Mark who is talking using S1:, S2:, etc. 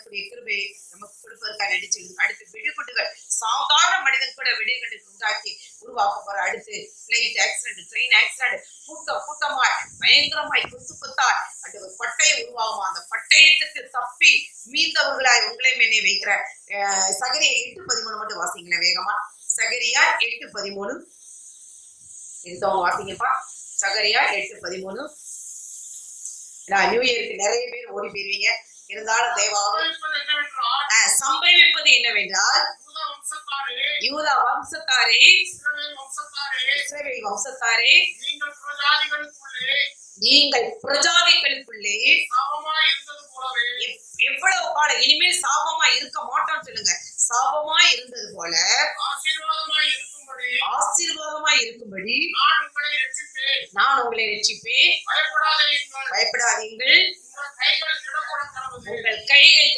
S1: வரக்கூடிய கிருபை நமக்கு கொடுப்பதற்காக நடிச்சிருக்கு. அடுத்து வெடிகுண்டுகள், சாதாரண மனிதன் கூட வெடிகுண்டு உண்டாக்கி உருவாக்க போற. அடுத்து பிளைட் ஆக்சிடென்ட், ட்ரெயின் ஆக்சிடென்ட், கூட்டமாய் பயங்கரமாய் குத்தாய் அந்த ஒரு பட்டயம் உருவாகும். அந்த பட்டயத்துக்கு தப்பி மீந்தவர்களாய் உங்களையும் என்னை வைக்கிற சகரியா 8:13 மட்டும் வாசிங்களேன் வேகமா. சகரியா 8:13 எடுத்தவங்க வாசிங்கப்பா. சகரியா 8:13. நியூ இயருக்கு நிறைய பேர் ஓடி போயிருவீங்க. இருந்தாலும் தேவாவும் சம்பவிப்பது என்னவென்றால், யூதா வம்சத்தாரே, இஸ்ரவேல் வம்சத்தாரே, நீங்கள் பிரஜாதிகளுக்குள்ளே எவ்வளவு காலம் இனிமேல் சாபமா இருக்க மாட்டோம்னு சொல்லுங்க. சாபமா இருந்தது போல ஆசீர்வாதமாய் இருக்கும்படி நான் உங்களை ரட்சிப்பேன். பயப்படாதீங்கள். உங்கள் கைகள்